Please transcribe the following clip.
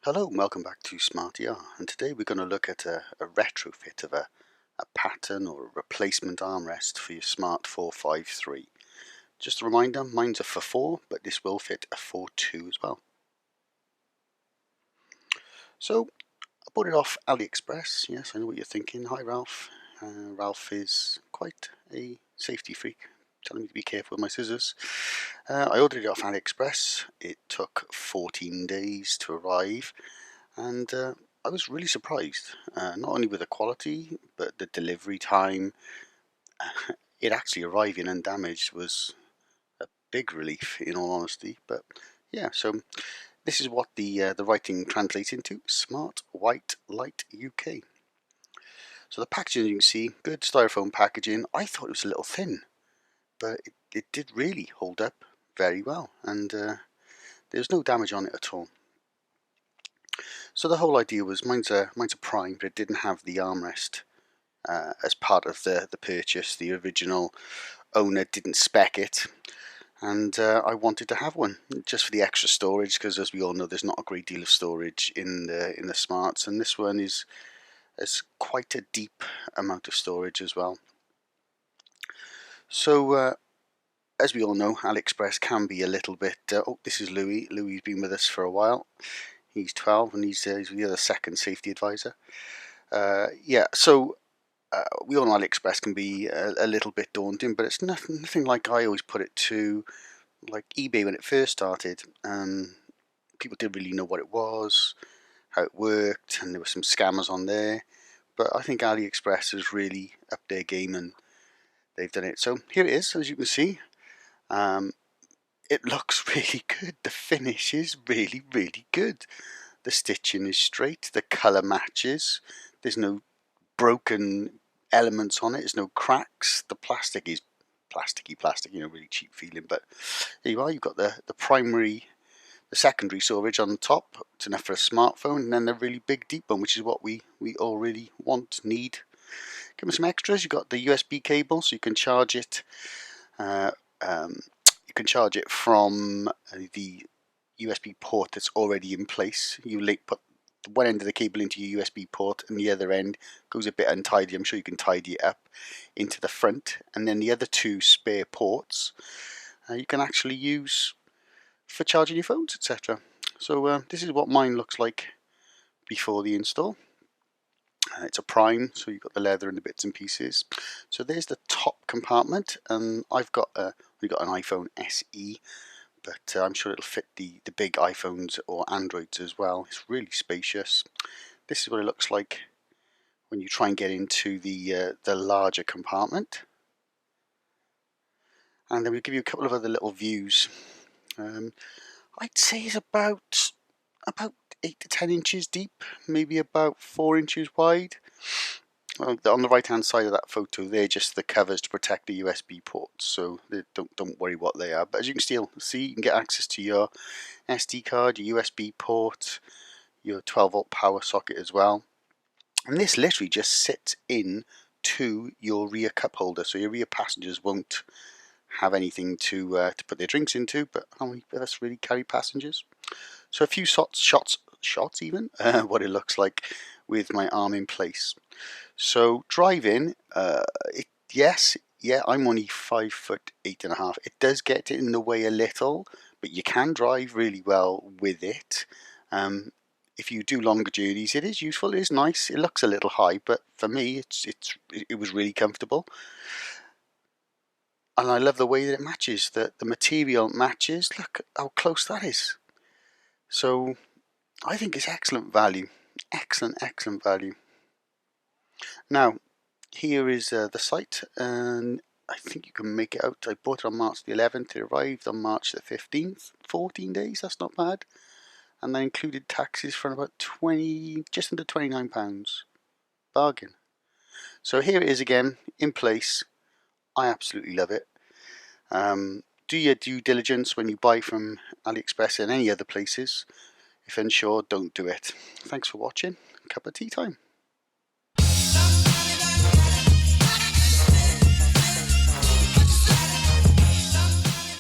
Hello and welcome back to Smart ER, and today we're going to look at a retrofit of a pattern or a replacement armrest for your Smart 453. Just a reminder, mine's a forfour, but this will fit a fortwo as well. So I bought it off AliExpress. Yes, I know what you're thinking. Hi Ralph. Ralph is quite a safety freak, telling me to be careful with my scissors. I ordered it off AliExpress. It took 14 days to arrive, and I was really surprised, not only with the quality, but the delivery time. It actually arriving undamaged was a big relief, in all honesty. But yeah, so this is what the writing translates into: Smart White Light UK. So the packaging, you can see, good styrofoam packaging. I thought it was a little thin, but it did really hold up very well, and there's no damage on it at all. So the whole idea was, mine's a prime, but it didn't have the armrest as part of the purchase. The original owner didn't spec it, and I wanted to have one just for the extra storage, because as we all know, there's not a great deal of storage in the Smarts, and this one is quite a deep amount of storage as well. So as we all know, AliExpress can be a little bit. Oh, this is Louis. Louis's been with us for a while. He's 12, and he's the other second safety advisor. Yeah, so we all know AliExpress can be a little bit daunting, but it's nothing like I always put it to, like eBay when it first started. People didn't really know what it was, how it worked, and there were some scammers on there. But I think AliExpress has really upped their game, and they've done it. So here it is, as you can see. It looks really good. The finish is really, really good. The stitching is straight. The colour matches. There's no broken elements on it. There's no cracks. The plastic is plasticky plastic, really cheap feeling. But there you are. You've got the secondary storage on the top. It's enough for a smartphone, and then the really big deep one, which is what we all really need. Give me some extras. You've got the USB cable, so you can charge it. You can charge it from the USB port that's already in place. You put one end of the cable into your USB port, and the other end goes a bit untidy. I'm sure you can tidy it up into the front, and then the other two spare ports you can actually use for charging your phones, etc. So this is what mine looks like before the install. It's a prime, so you've got the leather and the bits and pieces. So there's the top compartment, and I've got an iPhone SE, but I'm sure it'll fit the big iPhones or Androids as well. It's really spacious. This is what it looks like when you try and get into the larger compartment. And then we'll give you a couple of other little views. I'd say it's about 8 to 10 inches deep, maybe about 4 inches wide. On the right hand side of that photo, they're just the covers to protect the USB ports, so don't worry what they are. But as you can still see, you can get access to your SD card, your USB port, your 12-volt power socket as well. And this literally just sits in to your rear cup holder, so your rear passengers won't have anything to put their drinks into. But how many of us really carry passengers? So a few shots even, what it looks like with my arm in place. So driving, I'm only 5'8.5". It does get in the way a little, but you can drive really well with it. If you do longer journeys, it is useful. It is nice. It looks a little high, but for me, it was really comfortable. And I love the way that it matches. The material matches. Look how close that is. So I think it's excellent value. Excellent value. Now, here is the site, and I think you can make it out. I bought it on March the 11th. It arrived on March the 15th. 14 days, that's not bad. And that included taxes for about just under £29. Bargain. So here it is again, in place. I absolutely love it. Do your due diligence when you buy from AliExpress and any other places. If unsure, don't do it. Thanks for watching. Cup of tea time.